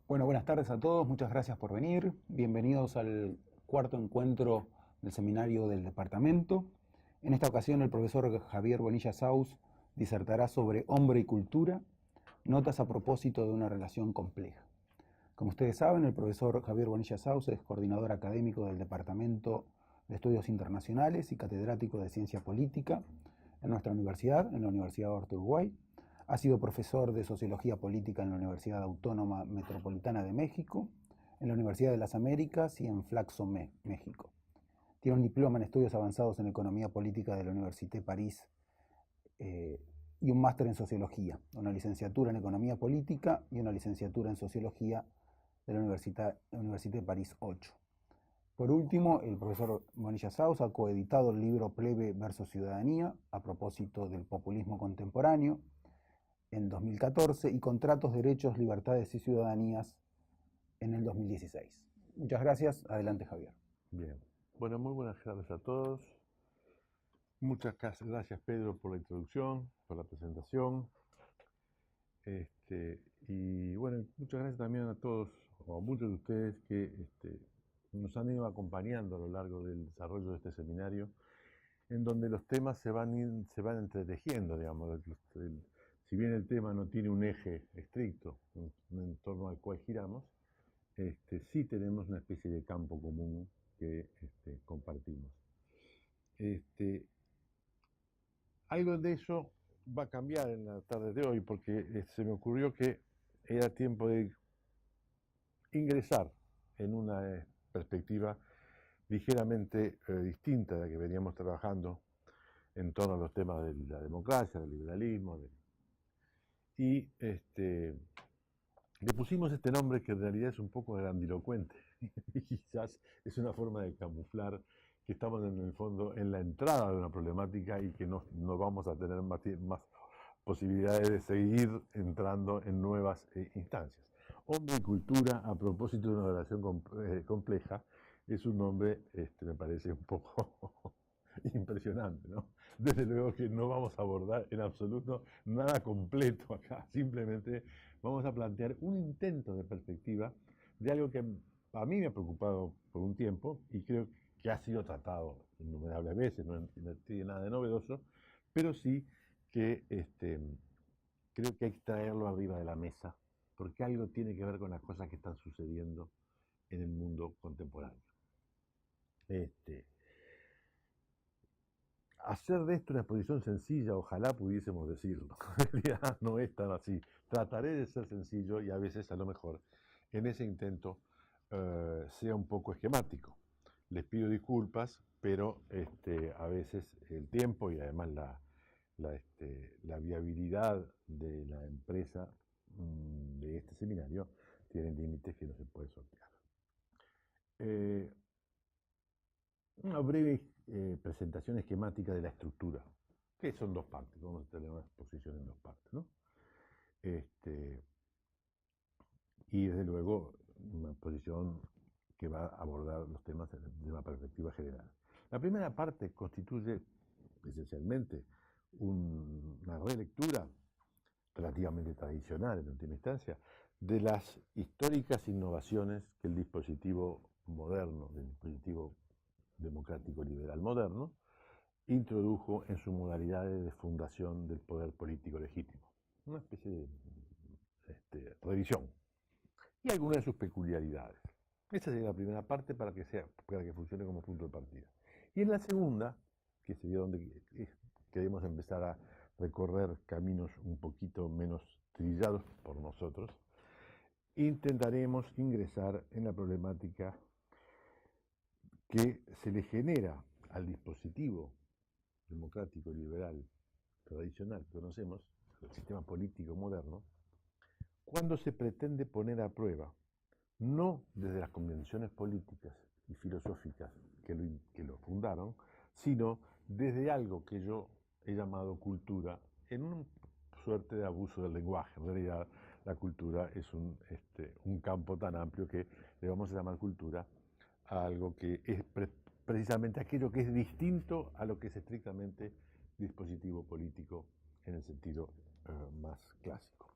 Bueno, buenas tardes a todos, muchas gracias por venir. Bienvenidos al cuarto encuentro del seminario del departamento. En esta ocasión el profesor Javier Bonilla Sauz disertará sobre hombre y cultura, notas a propósito de una relación compleja. Como ustedes saben, el profesor Javier Bonilla Sauz es coordinador académico del Departamento de Estudios Internacionales y catedrático de Ciencia Política en nuestra universidad, en la Universidad de Uruguay. Ha sido profesor de Sociología Política en la Universidad Autónoma Metropolitana de México, en la Universidad de las Américas y en Flaxo, México. Tiene un diploma en estudios avanzados en Economía Política de la Université París y un máster en Sociología, una licenciatura en Economía Política y una licenciatura en Sociología de la Université París 8. Por último, el profesor Bonilla Sauz ha coeditado el libro Plebe versus Ciudadanía a propósito del populismo contemporáneo en 2014 y Contratos, Derechos, Libertades y Ciudadanías en el 2016. Muchas gracias. Adelante, Javier. Bien. Bueno, muy buenas tardes a todos. Muchas gracias, Pedro, por la introducción, por la presentación. Y bueno, muchas gracias también a todos, o a muchos de ustedes que nos han ido acompañando a lo largo del desarrollo de este seminario, en donde los temas se van entretejiendo, digamos. Si bien el tema no tiene un eje estricto en torno al cual giramos, sí tenemos una especie de campo común que compartimos. Algo de eso va a cambiar en la tarde de hoy, porque se me ocurrió que era tiempo de ingresar en una perspectiva ligeramente distinta de la que veníamos trabajando en torno a los temas de la democracia, del liberalismo. Y le pusimos este nombre que en realidad es un poco grandilocuente y quizás es una forma de camuflar que estamos en el fondo en la entrada de una problemática y que no vamos a tener más posibilidades de seguir entrando en nuevas instancias. Hombre y cultura, a propósito de una relación compleja, es un nombre, me parece un poco impresionante, ¿no? Desde luego que no vamos a abordar en absoluto nada completo acá, simplemente vamos a plantear un intento de perspectiva de algo que a mí me ha preocupado por un tiempo y creo que ha sido tratado innumerables veces, no tiene nada de novedoso, pero sí que creo que hay que traerlo arriba de la mesa, porque algo tiene que ver con las cosas que están sucediendo en el mundo contemporáneo. Hacer de esto una exposición sencilla, ojalá pudiésemos decirlo. En realidad no es tan así. Trataré de ser sencillo y a veces, a lo mejor, en ese intento sea un poco esquemático. Les pido disculpas, pero a veces el tiempo y además la viabilidad de la empresa de este seminario tienen límites que no se pueden sortear. Una breve presentación esquemática de la estructura, que son dos partes, vamos a tener una exposición en dos partes, ¿no? Y desde luego una exposición que va a abordar los temas desde una perspectiva general. La primera parte constituye esencialmente una relectura relativamente tradicional en última instancia de las históricas innovaciones que el dispositivo moderno, el dispositivo democrático liberal moderno, introdujo en su modalidad de fundación del poder político legítimo. Una especie de revisión. Y algunas de sus peculiaridades. Esta sería la primera parte para que funcione como punto de partida. Y en la segunda, que sería donde queremos empezar a recorrer caminos un poquito menos trillados por nosotros, intentaremos ingresar en la problemática que se le genera al dispositivo democrático liberal tradicional que conocemos, el sistema político moderno, cuando se pretende poner a prueba, no desde las convenciones políticas y filosóficas que lo fundaron, sino desde algo que yo he llamado cultura, en una suerte de abuso del lenguaje. En realidad, la cultura es un campo tan amplio que le vamos a llamar cultura a algo que es precisamente aquello que es distinto a lo que es estrictamente dispositivo político en el sentido más clásico.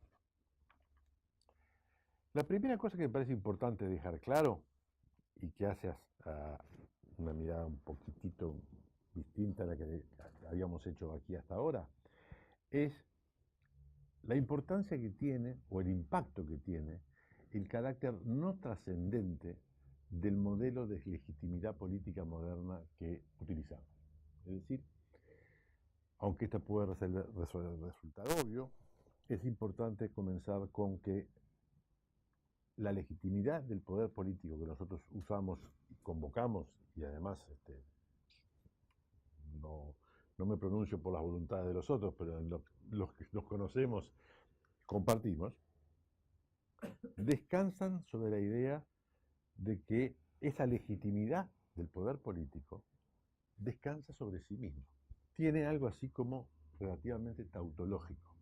La primera cosa que me parece importante dejar claro y que hace a una mirada un poquitito distinta a la que habíamos hecho aquí hasta ahora, es la importancia que tiene o el impacto que tiene el carácter no trascendente del modelo de legitimidad política moderna que utilizamos. Es decir, aunque esto puede resultar obvio, es importante comenzar con que la legitimidad del poder político que nosotros usamos y convocamos, y además no, no me pronuncio por las voluntades de los otros, pero en los que los conocemos, compartimos, descansan sobre la idea de que esa legitimidad del poder político descansa sobre sí mismo. Tiene algo así como relativamente tautológico.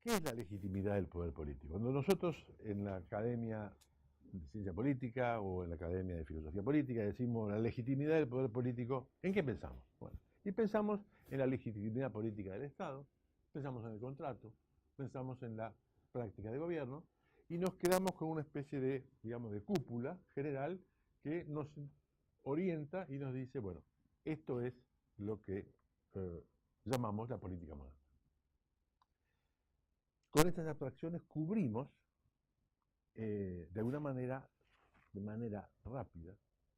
¿Qué es la legitimidad del poder político? Cuando nosotros en la Academia de Ciencia Política o en la Academia de Filosofía Política decimos la legitimidad del poder político, ¿en qué pensamos? Bueno, y pensamos en la legitimidad política del Estado, pensamos en el contrato, pensamos en la práctica de gobierno y nos quedamos con una especie de, digamos, de cúpula general que nos orienta y nos dice, bueno, esto es lo que llamamos la política moderna. Con estas abstracciones cubrimos de alguna manera, de manera rápida,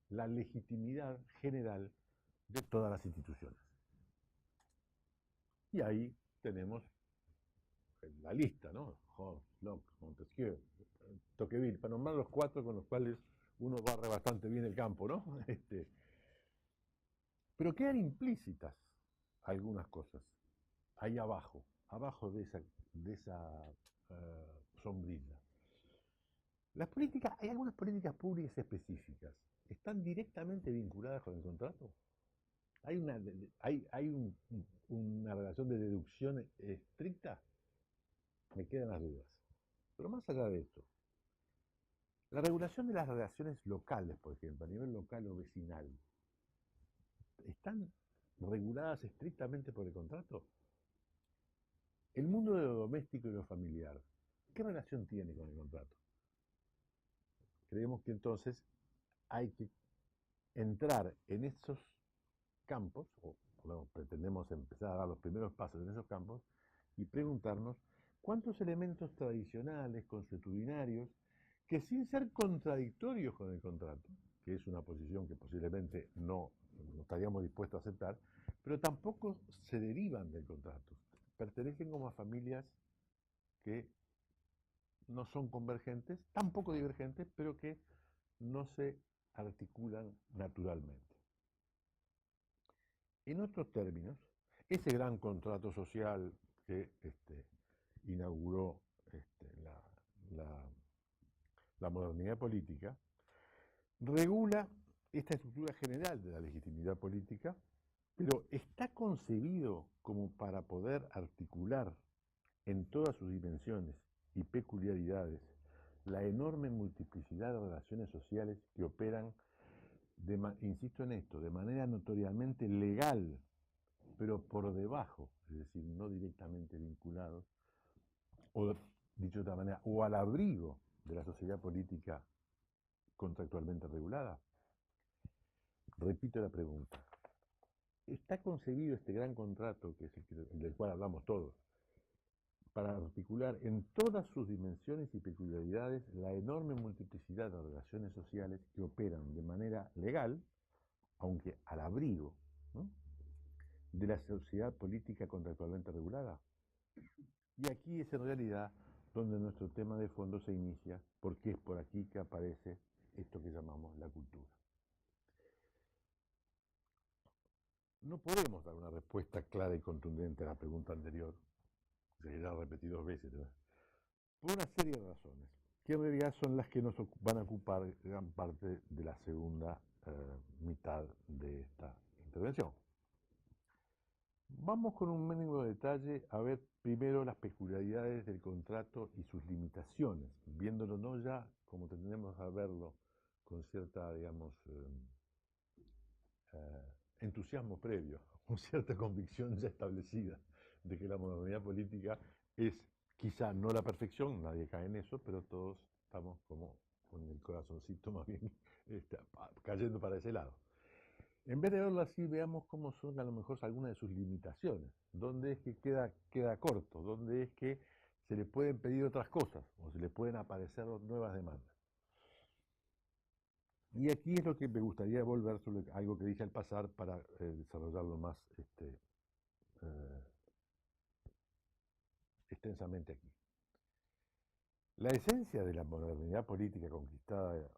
la legitimidad general de todas las instituciones. Y ahí tenemos la lista, ¿no? Hobbes, Locke, Montesquieu, Tocqueville, para nombrar los cuatro con los cuales uno barre bastante bien el campo, ¿no? Pero quedan implícitas algunas cosas ahí abajo, abajo de esa sombrilla. Las políticas, hay algunas políticas públicas específicas. ¿Están directamente vinculadas con el contrato? ¿Hay una relación de deducción estricta? Me quedan las dudas. Pero más allá de esto, la regulación de las relaciones locales, por ejemplo, a nivel local o vecinal, ¿están reguladas estrictamente por el contrato? El mundo de lo doméstico y lo familiar, ¿qué relación tiene con el contrato? Creemos que entonces hay que entrar en esos campos, o bueno, pretendemos empezar a dar los primeros pasos en esos campos, y preguntarnos cuántos elementos tradicionales, consuetudinarios, que sin ser contradictorios con el contrato, que es una posición que posiblemente no estaríamos dispuestos a aceptar, pero tampoco se derivan del contrato, pertenecen como a familias que no son convergentes, tampoco divergentes, pero que no se articulan naturalmente. En otros términos, ese gran contrato social que inauguró la, la modernidad política regula esta estructura general de la legitimidad política, pero está concebido como para poder articular en todas sus dimensiones y peculiaridades la enorme multiplicidad de relaciones sociales que operan, insisto en esto, de manera notoriamente legal, pero por debajo, es decir, no directamente vinculados, o dicho de otra manera, o al abrigo de la sociedad política contractualmente regulada. Repito la pregunta. ¿Está concebido este gran contrato, que es el del cual hablamos todos, para articular en todas sus dimensiones y peculiaridades la enorme multiplicidad de relaciones sociales que operan de manera legal, aunque al abrigo, ¿no?, de la sociedad política contractualmente regulada? Y aquí es en realidad donde nuestro tema de fondo se inicia, porque es por aquí que aparece esto que llamamos la cultura. No podemos dar una respuesta clara y contundente a la pregunta anterior, se la repetí dos veces, ¿no?, por una serie de razones, que en realidad son las que nos van a ocupar gran parte de la segunda mitad de esta intervención. Vamos con un mínimo detalle a ver primero las peculiaridades del contrato y sus limitaciones, viéndolo no ya como tendremos a verlo con cierta, digamos, entusiasmo previo, con cierta convicción ya establecida de que la modernidad política es quizá no la perfección, nadie cae en eso, pero todos estamos como con el corazoncito más bien cayendo para ese lado. En vez de verlo así, veamos cómo son a lo mejor algunas de sus limitaciones, dónde es que queda corto, dónde es que se le pueden pedir otras cosas o se le pueden aparecer nuevas demandas. Y aquí es lo que me gustaría volver sobre algo que dije al pasar para desarrollarlo más extensamente aquí. La esencia de la modernidad política conquistada,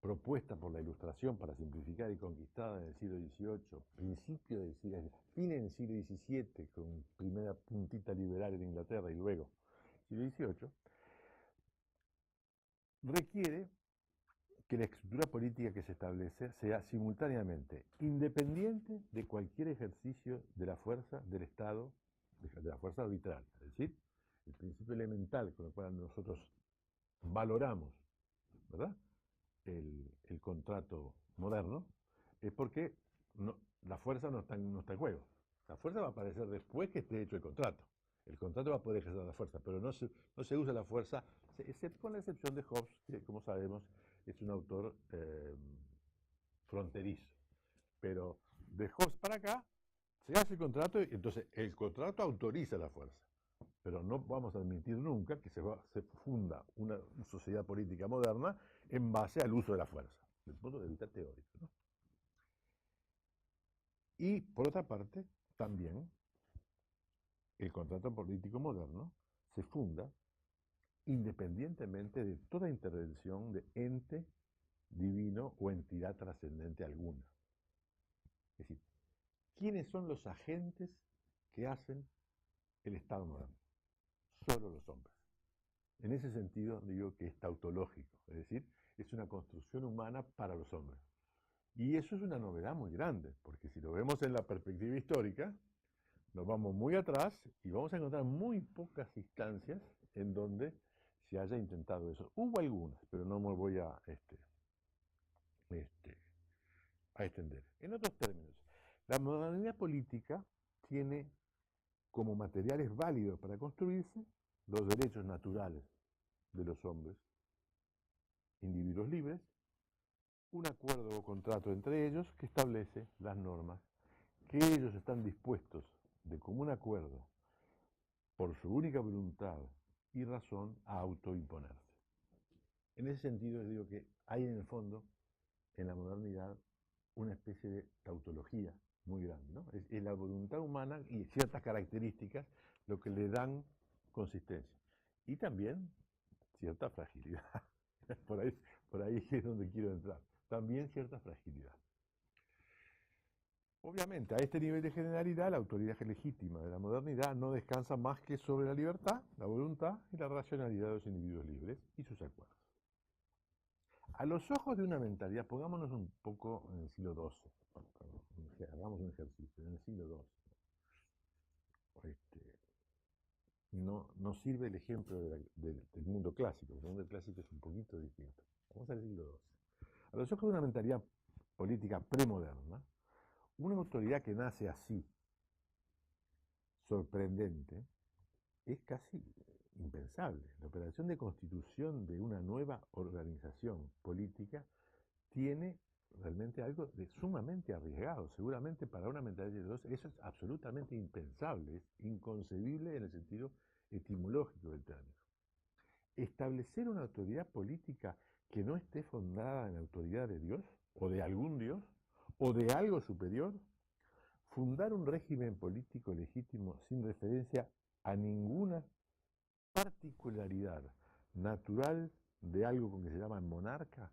propuesta por la Ilustración para simplificar y conquistada en el siglo XVIII, principio del siglo, fin del siglo XVII, con primera puntita liberal en Inglaterra y luego siglo XVIII, requiere que la estructura política que se establece sea simultáneamente independiente de cualquier ejercicio de la fuerza del Estado, de la fuerza arbitral. Es decir, el principio elemental con el cual nosotros valoramos, ¿verdad?, el contrato moderno, es porque la fuerza no está en juego. La fuerza va a aparecer después que esté hecho el contrato. El contrato va a poder ejercer la fuerza, pero no se usa la fuerza, con la excepción de Hobbes, que como sabemos es un autor fronterizo. Pero de Hobbes para acá se hace el contrato y entonces el contrato autoriza la fuerza. Pero no vamos a admitir nunca que se funda una sociedad política moderna en base al uso de la fuerza, desde el punto de vista teórico, ¿no? Y por otra parte, también el contrato político moderno se funda independientemente de toda intervención de ente divino o entidad trascendente alguna. Es decir, ¿quiénes son los agentes que hacen el Estado moderno? Solo los hombres. En ese sentido digo que es tautológico, es decir, es una construcción humana para los hombres. Y eso es una novedad muy grande, porque si lo vemos en la perspectiva histórica, nos vamos muy atrás y vamos a encontrar muy pocas instancias en donde se haya intentado eso. Hubo algunas, pero no me voy a extender. En otros términos, la modernidad política tiene como materiales válidos para construirse los derechos naturales de los hombres, individuos libres, un acuerdo o contrato entre ellos que establece las normas que ellos están dispuestos de común acuerdo por su única voluntad y razón a autoimponerse. En ese sentido les digo que hay en el fondo, en la modernidad, una especie de tautología muy grande, ¿no? Es la voluntad humana y ciertas características lo que le dan consistencia. Y también cierta fragilidad. Por ahí es donde quiero entrar. También cierta fragilidad. Obviamente, a este nivel de generalidad, la autoridad legítima de la modernidad no descansa más que sobre la libertad, la voluntad y la racionalidad de los individuos libres y sus acuerdos. A los ojos de una mentalidad, pongámonos un poco en el siglo XII, hagamos un ejercicio, en el siglo XII. No sirve el ejemplo del mundo clásico, el mundo clásico es un poquito distinto. Vamos al siglo XII. A los ojos de una mentalidad política premoderna, una autoridad que nace así, sorprendente, es casi impensable. La operación de constitución de una nueva organización política tiene realmente algo de sumamente arriesgado. Seguramente para una mentalidad de eso es absolutamente impensable, es inconcebible en el sentido etimológico del término. Establecer una autoridad política que no esté fundada en la autoridad de Dios, o de algún Dios, o de algo superior, fundar un régimen político legítimo sin referencia a ninguna particularidad natural de algo con que se llama monarca,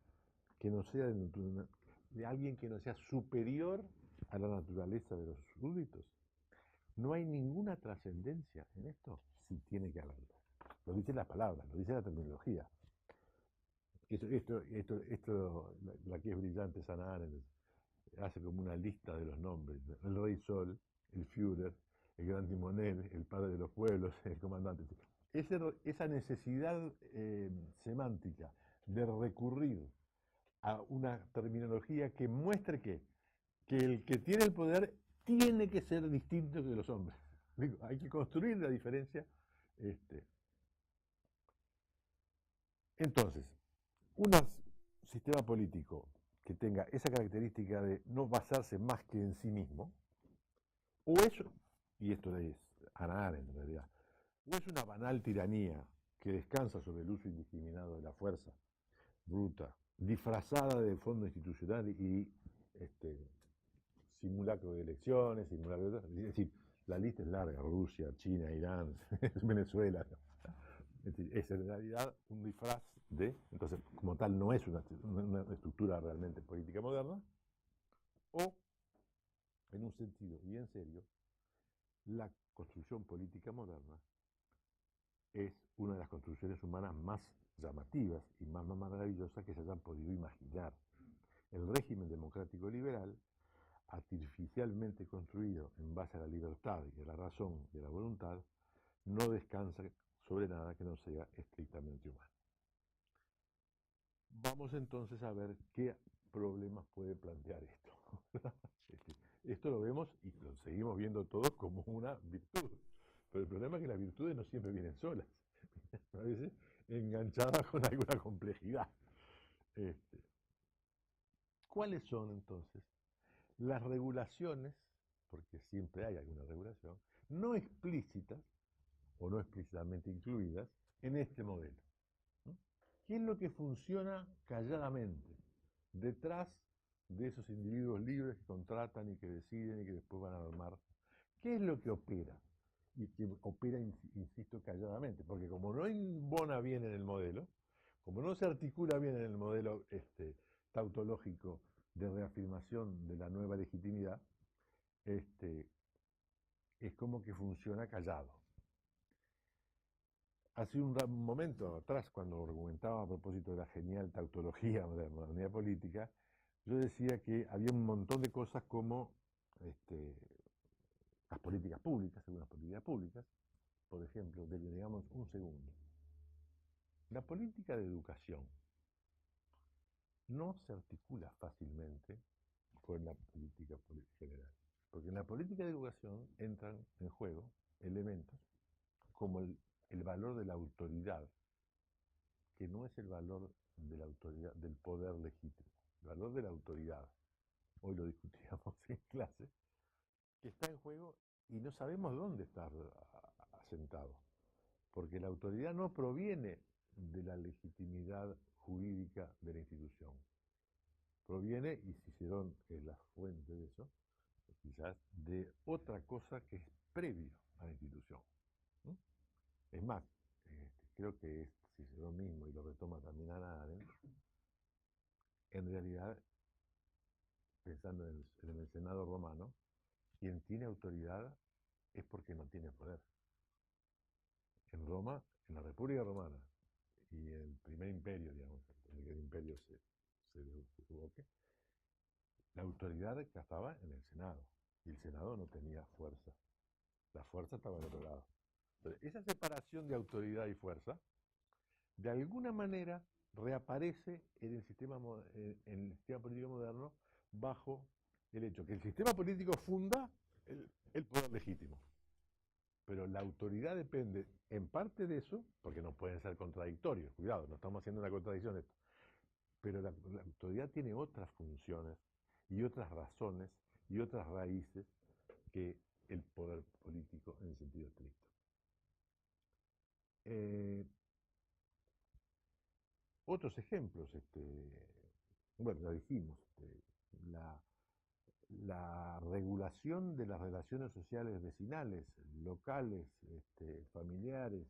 que no sea de alguien que no sea superior a la naturaleza de los súbditos. No hay ninguna trascendencia en esto, si tiene que haberlo. Lo dicen las palabras, lo dice la terminología. La que es brillante, Hannah Arendt, hace como una lista de los nombres. El Rey Sol, el Führer, el Gran Timonel, el Padre de los Pueblos, el Comandante. Esa necesidad semántica de recurrir a una terminología que muestre que el que tiene el poder tiene que ser distinto que los hombres. Digo, hay que construir la diferencia Este, entonces, un sistema político que tenga esa característica de no basarse más que en sí mismo, o eso, y esto es Hannah Arendt en realidad, o es una banal tiranía que descansa sobre el uso indiscriminado de la fuerza bruta, disfrazada de fondo institucional y simulacro de elecciones, simulacro de... Es decir, la lista es larga: Rusia, China, Irán, Venezuela. Es decir, es en realidad un disfraz de, entonces, como tal, no es una estructura realmente política moderna, o, en un sentido bien serio, la construcción política moderna es una de las construcciones humanas más llamativas y más maravillosas que se hayan podido imaginar. El régimen democrático liberal, artificialmente construido en base a la libertad y a la razón y a la voluntad, no descansa sobre nada que no sea estrictamente humano. Vamos entonces a ver qué problemas puede plantear esto. Esto lo vemos y lo seguimos viendo todos como una virtud. Pero el problema es que las virtudes no siempre vienen solas, a veces enganchadas con alguna complejidad. ¿Cuáles son entonces las regulaciones, porque siempre hay alguna regulación, no explícitas o no explícitamente incluidas en este modelo? ¿No? ¿Qué es lo que funciona calladamente detrás de esos individuos libres que contratan y que deciden y que después van a armar? ¿Qué es lo que opera? Y que opera, insisto, calladamente, porque como no embona bien en el modelo, como no se articula bien en el modelo tautológico de reafirmación de la nueva legitimidad, es como que funciona callado. Hace un momento atrás, cuando argumentaba a propósito de la genial tautología de la modernidad política, yo decía que había un montón de cosas como las políticas públicas, algunas políticas públicas, por ejemplo, digamos un segundo. La política de educación no se articula fácilmente con la política general, porque en la política de educación entran en juego elementos como el valor de la autoridad, que no es el valor de la autoridad, del poder legítimo, el valor de la autoridad. Hoy lo discutíamos en clase, que está en juego y no sabemos dónde está asentado, porque la autoridad no proviene de la legitimidad jurídica de la institución, proviene, y Cicerón es la fuente de eso, quizás de otra cosa que es previo a la institución. ¿Mm? Es más, creo que es Cicerón mismo, y lo retoma también Hannah Arendt, en realidad, pensando en el Senado romano, quien tiene autoridad es porque no tiene poder. En Roma, en la República Romana y el primer imperio, digamos, en que el imperio se desemboque, la autoridad estaba en el Senado, y el Senado no tenía fuerza. La fuerza estaba en otro lado. Entonces, esa separación de autoridad y fuerza, de alguna manera, reaparece en el sistema político moderno bajo el hecho que el sistema político funda el poder legítimo. Pero la autoridad depende en parte de eso, porque no pueden ser contradictorios. Cuidado, no estamos haciendo una contradicción esto. Pero la autoridad tiene otras funciones y otras razones y otras raíces que el poder político en sentido estricto. Otros ejemplos, bueno, ya dijimos, la regulación de las relaciones sociales vecinales, locales, familiares,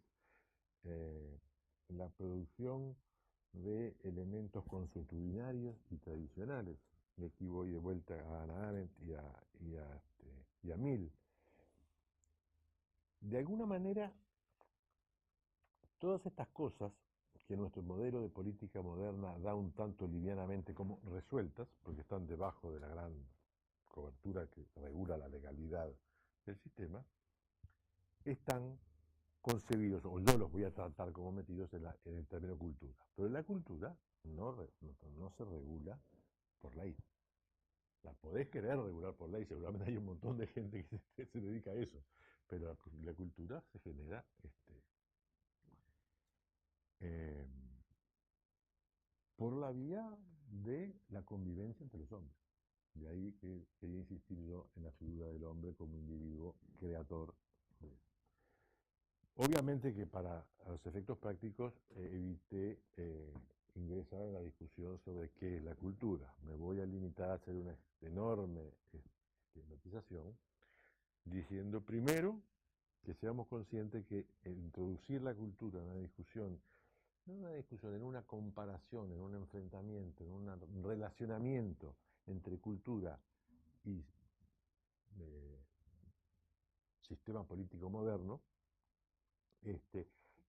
la producción de elementos consuetudinarios y tradicionales. Y aquí voy de vuelta a Hannah Arendt y a Mill. De alguna manera, todas estas cosas que nuestro modelo de política moderna da un tanto livianamente como resueltas, porque están debajo de la gran cobertura que regula la legalidad del sistema, están concebidos, o yo los voy a tratar como metidos en el término cultura. Pero la cultura no se regula por ley. La podés querer regular por ley, seguramente hay un montón de gente que se dedica a eso, pero la cultura se genera eh, por la vía de la convivencia entre los hombres. De ahí que quería insistir yo en la figura del hombre como individuo creador. Obviamente que para los efectos prácticos evité ingresar en la discusión sobre qué es la cultura. Me voy a limitar a hacer una enorme esquematización, diciendo primero que seamos conscientes que introducir la cultura en una discusión, no en una discusión, en una comparación, en un enfrentamiento, en un relacionamiento entre cultura y sistema político moderno,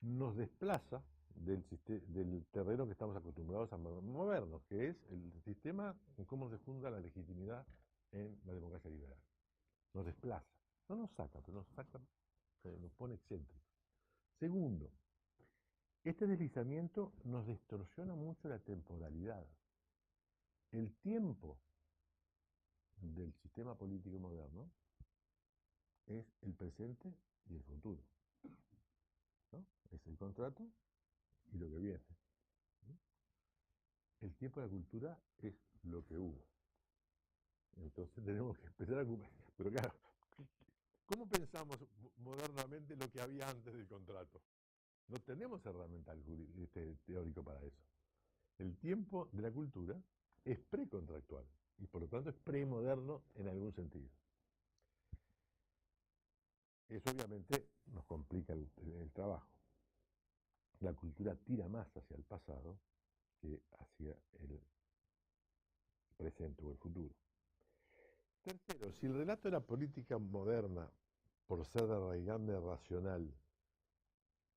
nos desplaza del terreno que estamos acostumbrados a movernos, que es el sistema en cómo se funda la legitimidad en la democracia liberal. Nos desplaza, no nos saca, pero nos pone excéntricos. Segundo, este deslizamiento nos distorsiona mucho la temporalidad. El tiempo del sistema político moderno es el presente y el futuro, ¿no? Es el contrato y lo que viene, ¿no? El tiempo de la cultura es lo que hubo. Entonces tenemos que empezar a ocupar. Pero claro, ¿cómo pensamos modernamente lo que había antes del contrato? No tenemos herramienta teórico para eso. El tiempo de la cultura es precontractual y por lo tanto es premoderno en algún sentido. Eso obviamente nos complica el trabajo. La cultura tira más hacia el pasado que hacia el presente o el futuro. Tercero, si el relato de la política moderna, por ser de arraigante racional,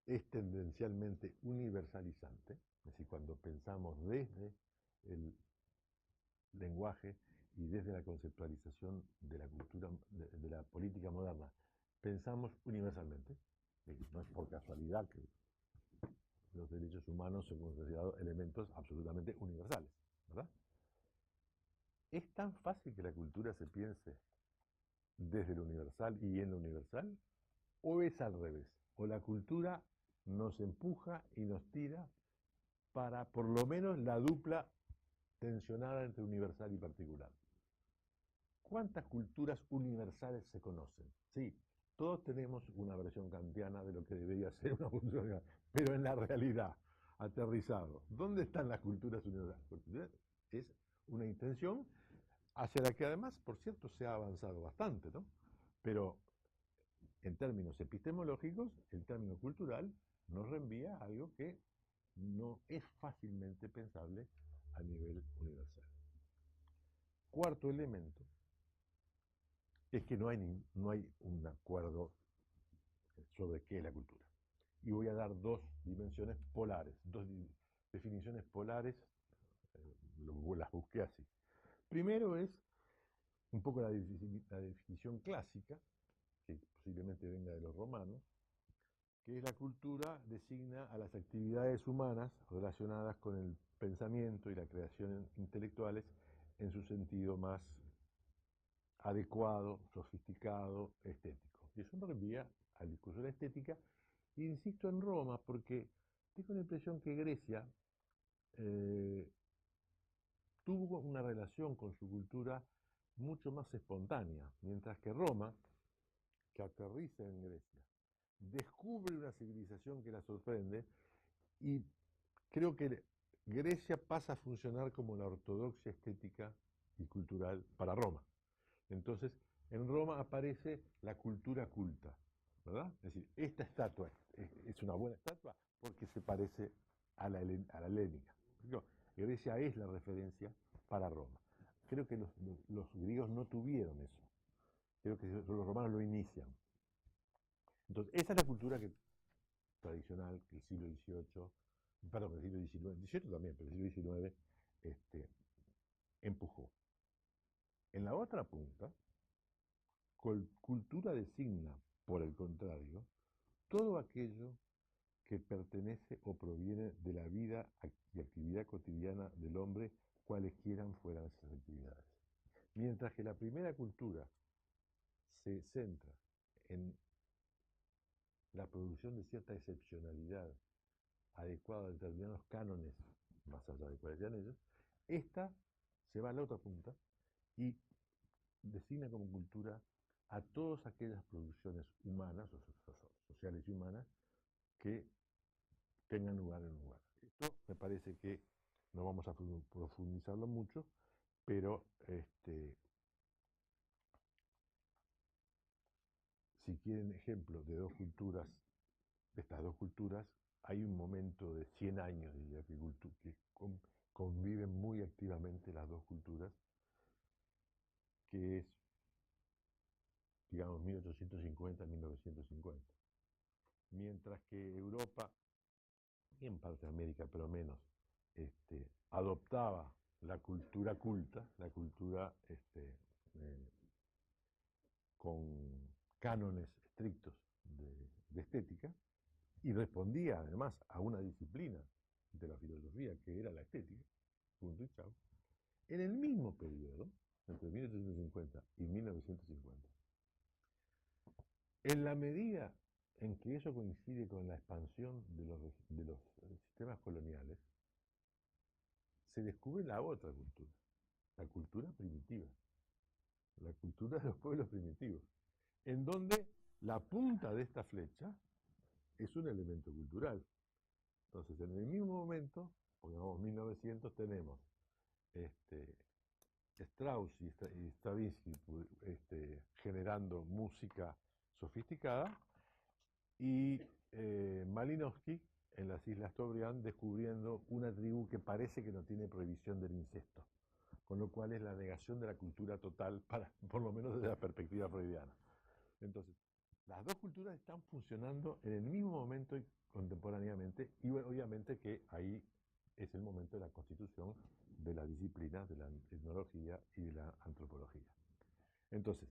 es tendencialmente universalizante, es decir, cuando pensamos desde el lenguaje y desde la conceptualización de la cultura, de la política moderna, pensamos universalmente. No es por casualidad que los derechos humanos son considerados elementos absolutamente universales, ¿verdad? ¿Es tan fácil que la cultura se piense desde lo universal y en lo universal? ¿O es al revés? ¿O la cultura nos empuja y nos tira para por lo menos la dupla tensionada entre universal y particular? ¿Cuántas culturas universales se conocen? Sí, todos tenemos una versión kantiana de lo que debería ser una cultura universal, pero en la realidad, aterrizado, ¿dónde están las culturas universales? Es una intención hacia la que además, por cierto, se ha avanzado bastante, ¿no? Pero en términos epistemológicos, el término cultural nos reenvía a algo que no es fácilmente pensable a nivel universal. Cuarto elemento es que no hay un acuerdo sobre qué es la cultura. Y voy a dar dos dimensiones polares, dos definiciones polares, las busqué así. Primero es un poco la definición clásica, que posiblemente venga de los romanos, que es la cultura designa a las actividades humanas relacionadas con el pensamiento y la creación intelectuales en su sentido más adecuado, sofisticado, estético. Y eso nos envía al discurso de la estética. Y insisto en Roma porque tengo la impresión que Grecia tuvo una relación con su cultura mucho más espontánea, mientras que Roma, que aterriza en Grecia, descubre una civilización que la sorprende y creo que Grecia pasa a funcionar como la ortodoxia estética y cultural para Roma. Entonces, en Roma aparece la cultura culta, ¿verdad? Es decir, esta estatua es una buena estatua porque se parece a la helénica. Grecia es la referencia para Roma. Creo que los griegos no tuvieron eso. Creo que los romanos lo inician. Entonces, esa es la cultura tradicional que el siglo XVIII, perdón, el siglo XIX, XVIII también, pero el siglo XIX empujó. En la otra punta, cultura designa, por el contrario, todo aquello que pertenece o proviene de la vida y actividad cotidiana del hombre, cualesquiera fueran esas actividades. Mientras que la primera cultura se centra en la producción de cierta excepcionalidad adecuado a determinados cánones, más allá de cuáles sean ellos, esta se va a la otra punta y designa como cultura a todas aquellas producciones humanas, sociales y humanas, que tengan lugar en un lugar. Esto me parece que no vamos a profundizarlo mucho, pero si quieren ejemplos de dos culturas, de estas dos culturas, hay un momento de 100 años, diría, que conviven muy activamente las dos culturas, que es, digamos, 1850-1950. Mientras que Europa, y en parte América, pero menos, adoptaba la cultura culta, la cultura eh, con cánones estrictos de estética, y respondía además a una disciplina de la filosofía que era la estética, punto y chao. En el mismo periodo, entre 1850 y 1950, en la medida en que eso coincide con la expansión de los sistemas coloniales, se descubre la otra cultura, la cultura primitiva, la cultura de los pueblos primitivos, en donde la punta de esta flecha es un elemento cultural. Entonces, en el mismo momento, pongamos 1900, tenemos Strauss y Stravinsky generando música sofisticada y Malinowski en las Islas Tobrián descubriendo una tribu que parece que no tiene prohibición del incesto, con lo cual es la negación de la cultura total, por lo menos desde la perspectiva freudiana. Entonces, las dos culturas están funcionando en el mismo momento y contemporáneamente, y obviamente que ahí es el momento de la constitución de las disciplinas de la etnología y de la antropología. Entonces,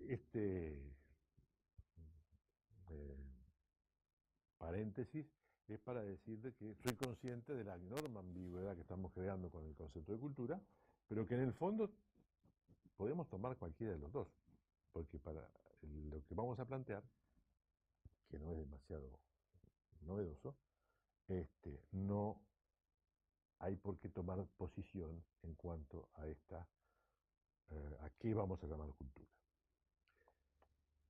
este eh, paréntesis es para decirte que soy consciente de la enorme ambigüedad que estamos creando con el concepto de cultura, pero que en el fondo podemos tomar cualquiera de los dos, porque para lo que vamos a plantear, que no es demasiado novedoso, no hay por qué tomar posición en cuanto a a qué vamos a llamar cultura.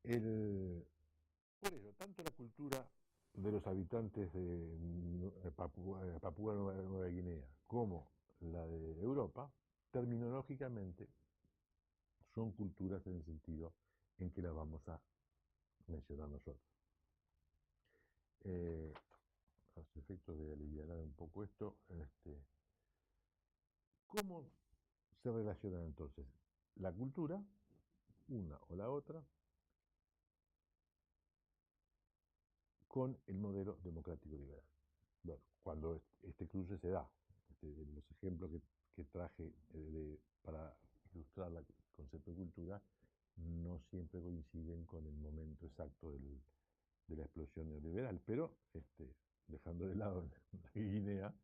Por eso, tanto la cultura de los habitantes de Papúa Nueva Guinea como la de Europa, terminológicamente, son culturas en el sentido en que las vamos a mencionar nosotros. A los efectos de aliviar un poco esto, ¿cómo se relacionan entonces la cultura, una o la otra, con el modelo democrático liberal? Bueno, cuando este cruce se da, los ejemplos que traje para ilustrar el concepto de cultura no siempre coinciden con el momento exacto de la explosión neoliberal, pero dejando de lado la Guinea,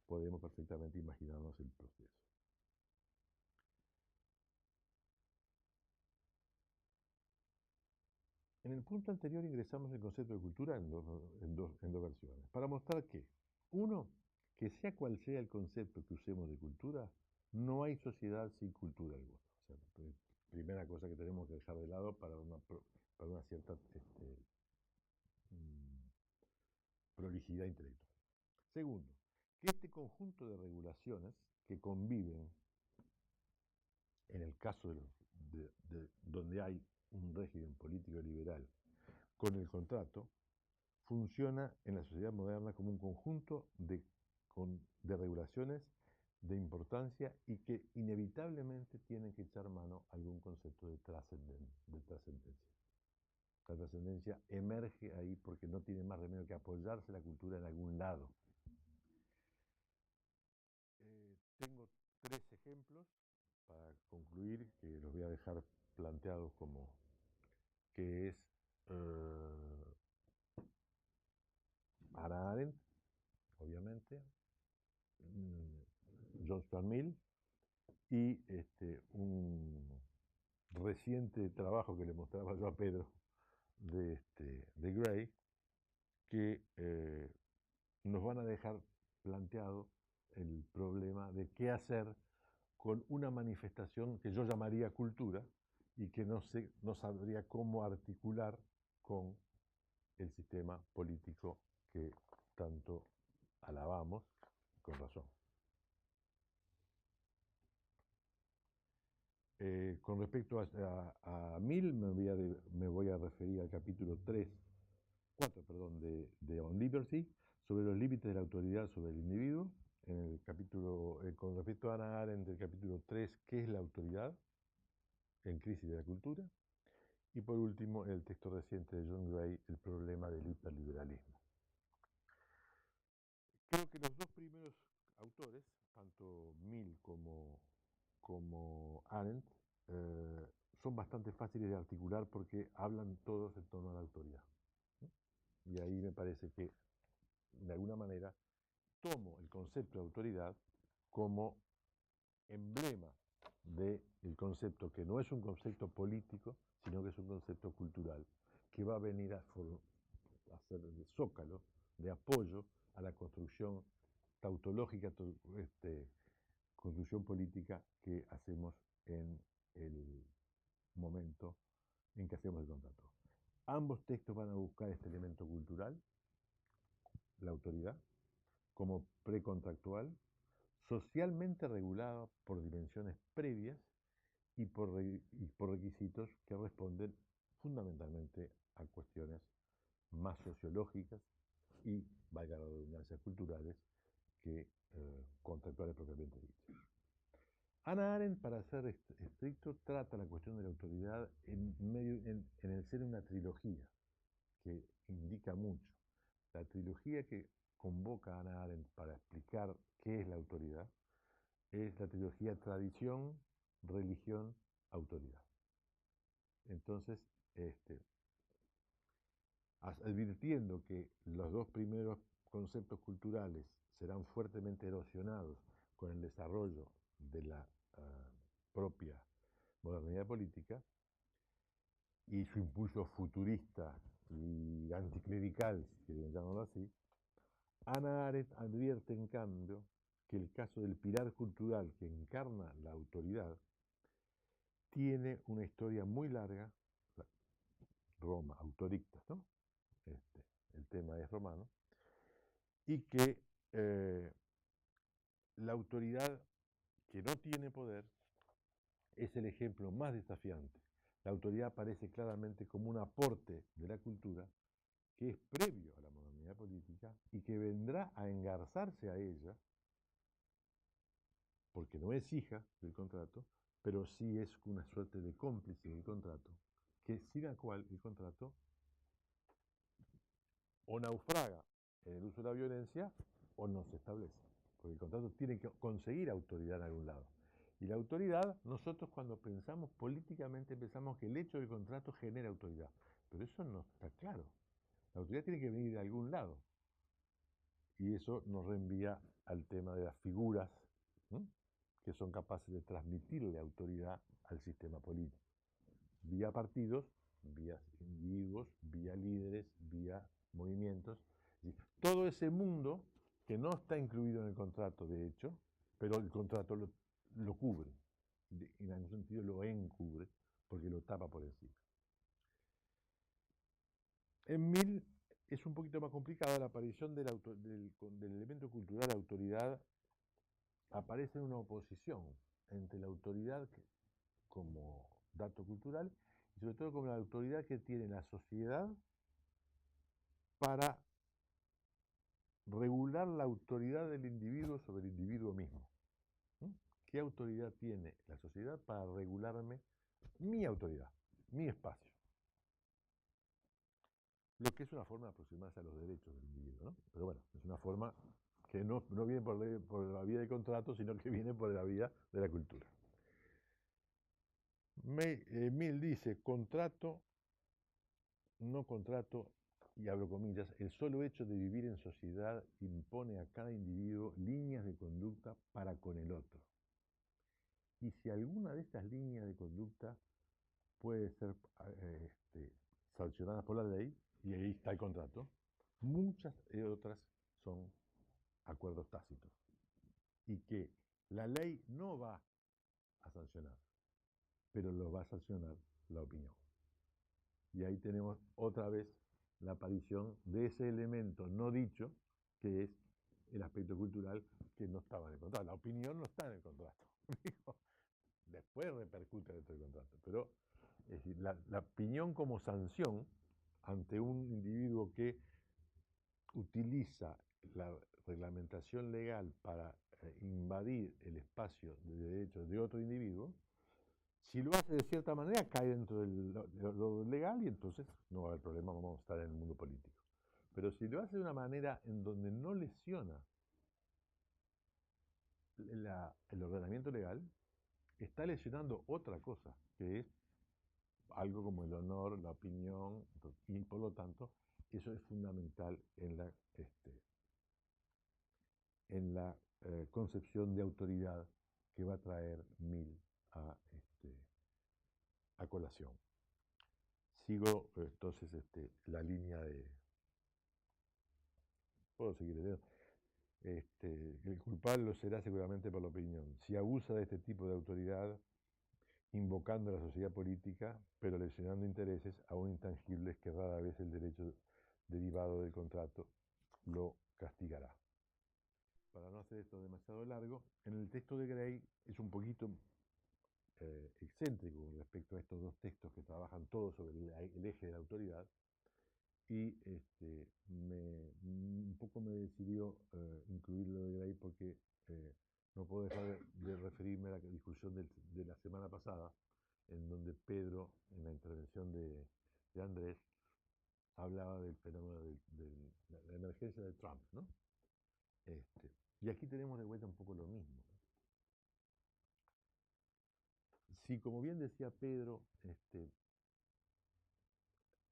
podemos perfectamente imaginarnos el proceso. En el punto anterior ingresamos el concepto de cultura en dos versiones, para mostrar que, uno, que sea cual sea el concepto que usemos de cultura, no hay sociedad sin cultura alguna. O sea, primera cosa que tenemos que dejar de lado para una cierta prolijidad intelectual. Segundo, que este conjunto de regulaciones que conviven, en el caso donde hay un régimen político liberal, con el contrato, funciona en la sociedad moderna como un conjunto de regulaciones de importancia y que inevitablemente tienen que echar mano a algún concepto de trascendencia. La trascendencia emerge ahí porque no tiene más remedio que apoyarse la cultura en algún lado. Tengo tres ejemplos para concluir, que los voy a dejar planteados como que es Hannah Arendt, obviamente, John Stuart Mill y un reciente trabajo que le mostraba yo a Pedro de Gray, que nos van a dejar planteado el problema de qué hacer con una manifestación que yo llamaría cultura y que no sabría cómo articular con el sistema político que tanto alabamos, con razón. Con respecto a Mill, me voy a referir al capítulo 4, perdón, de On Liberty, sobre los límites de la autoridad sobre el individuo. En el capítulo, con respecto a Hannah Arendt, del capítulo 3, ¿qué es la autoridad en crisis de la cultura? Y por último, el texto reciente de John Gray, el problema del hiperliberalismo. Creo que los dos primeros autores, tanto Mill como Arendt, son bastante fáciles de articular porque hablan todos en torno a la autoridad. Y ahí me parece que, de alguna manera, tomo el concepto de autoridad como emblema del concepto que no es un concepto político, sino que es un concepto cultural, que va a venir a ser de zócalo, de apoyo a la construcción tautológica, construcción política que hacemos en el momento en que hacemos el contrato. Ambos textos van a buscar este elemento cultural, la autoridad, como precontractual, socialmente regulada por dimensiones previas y por requisitos que responden fundamentalmente a cuestiones más sociológicas y, valga la redundancia, culturales que contractuales propiamente dichas. Hannah Arendt, para ser estricto, trata la cuestión de la autoridad en el ser una trilogía que indica mucho. La trilogía que convoca a Hannah Arendt para explicar qué es la autoridad es la trilogía tradición, religión, autoridad. Entonces, advirtiendo que los dos primeros conceptos culturales serán fuertemente erosionados con el desarrollo de la propia modernidad política y su impulso futurista y anticlerical, si quieren llamarlo así, Hannah Arendt advierte en cambio que el caso del pilar cultural que encarna la autoridad tiene una historia muy larga, Roma, autorictas, ¿no? El tema es romano, y que la autoridad que no tiene poder es el ejemplo más desafiante. La autoridad aparece claramente como un aporte de la cultura que es previo a la modernidad política y que vendrá a engarzarse a ella, porque no es hija del contrato, pero sí es una suerte de cómplice del contrato, que sin la cual el contrato o naufraga en el uso de la violencia o no se establece, porque el contrato tiene que conseguir autoridad en algún lado. Y la autoridad, nosotros cuando pensamos políticamente pensamos que el hecho del contrato genera autoridad, pero eso no está claro. La autoridad tiene que venir de algún lado. Y eso nos reenvía al tema de las figuras, ¿no?, que son capaces de transmitirle autoridad al sistema político. Vía partidos, vía individuos, vía líderes, vía movimientos. Todo ese mundo que no está incluido en el contrato, de hecho, pero el contrato lo cubre, en algún sentido lo encubre, porque lo tapa por encima. En Mill es un poquito más complicada la aparición del elemento cultural autoridad. Aparece una oposición entre la autoridad como dato cultural y sobre todo como la autoridad que tiene la sociedad para regular la autoridad del individuo sobre el individuo mismo. ¿Qué autoridad tiene la sociedad para regularme mi autoridad, mi espacio? Lo que es una forma de aproximarse a los derechos del individuo, ¿no? Pero bueno, es una forma que no viene por la vía del contrato, sino que viene por la vía de la cultura. Mill dice, contrato, no contrato, y abro comillas, el solo hecho de vivir en sociedad impone a cada individuo líneas de conducta para con el otro. Y si alguna de estas líneas de conducta puede ser sancionada por la ley, y ahí está el contrato, muchas otras son acuerdos tácitos y que la ley no va a sancionar, pero lo va a sancionar la opinión. Y ahí tenemos otra vez la aparición de ese elemento no dicho, que es el aspecto cultural que no estaba en el contrato. La opinión no está en el contrato. Después repercute dentro del contrato. Pero es decir, la opinión como sanción ante un individuo que utiliza la reglamentación legal para invadir el espacio de derechos de otro individuo, si lo hace de cierta manera, cae dentro de lo legal y entonces no va a haber problema, vamos a estar en el mundo político. Pero si lo hace de una manera en donde no lesiona el ordenamiento legal, está lesionando otra cosa, que es algo como el honor, la opinión, y por lo tanto, eso es fundamental en la concepción de autoridad que va a traer Mill a colación. Sigo entonces la línea de... Puedo seguir leyendo. El culpable lo será seguramente por la opinión. Si abusa de este tipo de autoridad, invocando a la sociedad política, pero lesionando intereses aún intangibles que rara vez el derecho derivado del contrato lo castigará. Para no hacer esto demasiado largo, en el texto de Gray es un poquito excéntrico con respecto a estos dos textos que trabajan todos sobre el eje de la autoridad, y un poco me decidió incluirlo de Gray porque no puedo dejar de referirme a la discusión de la semana pasada, en donde Pedro, en la intervención de Andrés, hablaba del fenómeno de la emergencia de Trump, ¿no? Y aquí tenemos de vuelta un poco lo mismo. Si, como bien decía Pedro,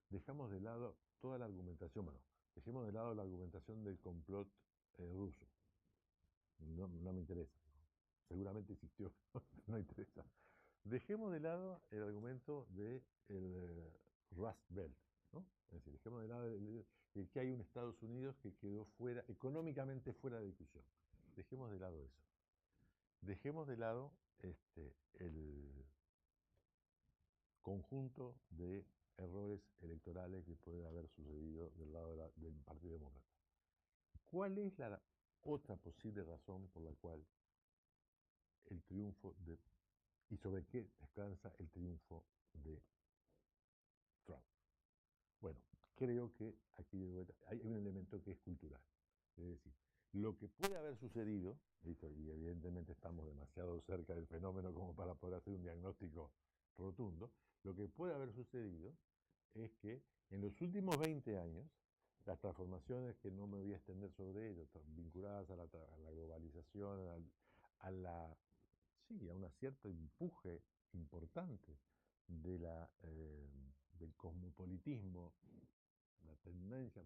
dejamos de lado toda la argumentación, bueno, dejemos de lado la argumentación del complot ruso. No me interesa. Seguramente existió, no interesa. Dejemos de lado el argumento del Rust Belt, ¿no? Es decir, dejemos de lado el que hay un Estados Unidos que quedó fuera, económicamente fuera de discusión. Dejemos de lado eso. Dejemos de lado el conjunto de errores electorales que puede haber sucedido del lado del Partido Demócrata. ¿Cuál es la otra posible razón por la cual el triunfo y sobre qué descansa el triunfo de Trump? Bueno, creo que aquí hay un elemento que es cultural. Es decir, lo que puede haber sucedido, ¿listo? Y evidentemente estamos demasiado cerca del fenómeno como para poder hacer un diagnóstico rotundo, lo que puede haber sucedido es que en los últimos 20 años, las transformaciones, que no me voy a extender sobre ello, vinculadas a la globalización, a un cierto empuje importante del cosmopolitismo, la tendencia,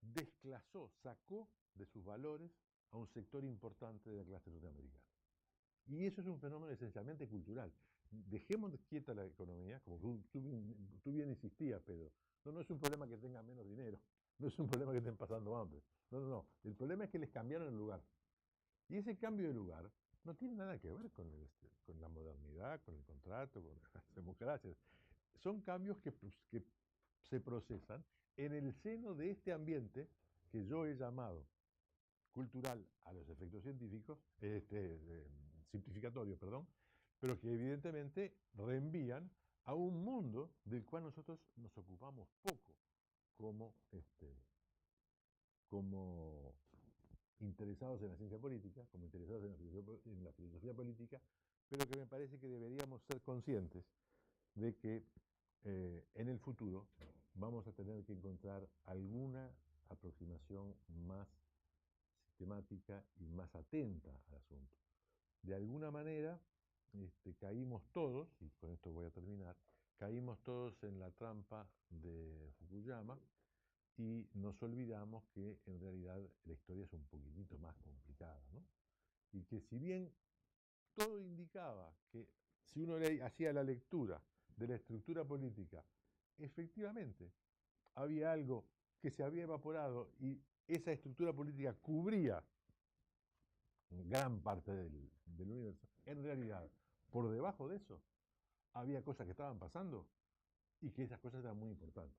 desclasó, sacó de sus valores a un sector importante de la clase norteamericana. Y eso es un fenómeno esencialmente cultural. Dejemos quieta la economía, como tú bien insistías, Pedro. No es un problema que tengan menos dinero, no es un problema que estén pasando hambre. No. El problema es que les cambiaron el lugar. Y ese cambio de lugar no tiene nada que ver con la modernidad, con el contrato, con las democracias. Son cambios que se procesan en el seno de este ambiente que yo he llamado cultural a los efectos científicos, simplificatorios, perdón, pero que evidentemente reenvían a un mundo del cual nosotros nos ocupamos poco como interesados en la ciencia política, como interesados en la filosofía política, pero que me parece que deberíamos ser conscientes de que en el futuro vamos a tener que encontrar alguna aproximación más sistemática y más atenta al asunto. De alguna manera, caímos todos, y con esto voy a terminar, caímos todos en la trampa de Fukuyama y nos olvidamos que en realidad la historia es un poquitito más complicada, ¿no? Y que si bien todo indicaba que si uno hacía la lectura de la estructura política, efectivamente había algo que se había evaporado y esa estructura política cubría gran parte del universo, en realidad, por debajo de eso, había cosas que estaban pasando y que esas cosas eran muy importantes.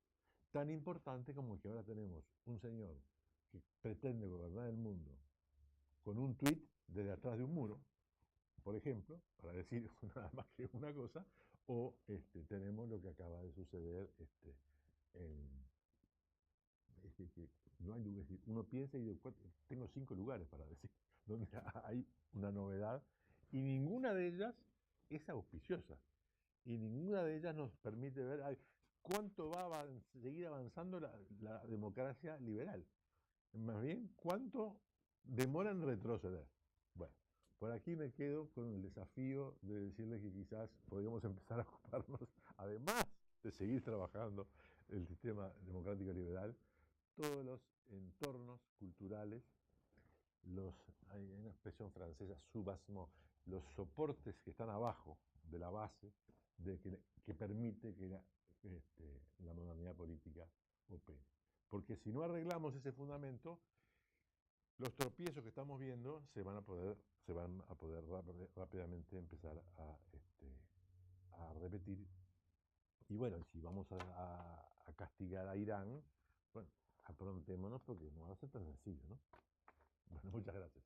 Tan importante como que ahora tenemos un señor que pretende gobernar el mundo con un tuit desde atrás de un muro, por ejemplo, para decir nada más que una cosa, o tenemos lo que acaba de suceder en, que no hay lugar, uno piensa y tengo 5 lugares para decir, donde hay una novedad y ninguna de ellas es auspiciosa y ninguna de ellas nos permite ver cuánto va a seguir avanzando la democracia liberal. Más bien, cuánto demora en retroceder. Bueno, por aquí me quedo con el desafío de decirles que quizás podríamos empezar a ocuparnos, además de seguir trabajando el sistema democrático liberal, todos los entornos culturales, hay una expresión francesa, subasmo, los soportes que están abajo de la base que permite que la modernidad política opere. Porque si no arreglamos ese fundamento, los tropiezos que estamos viendo se van a poder rápidamente empezar a repetir. Y bueno, si vamos a castigar a Irán, bueno, aprontémonos porque no va a ser tan sencillo, ¿no? Bueno, muchas gracias.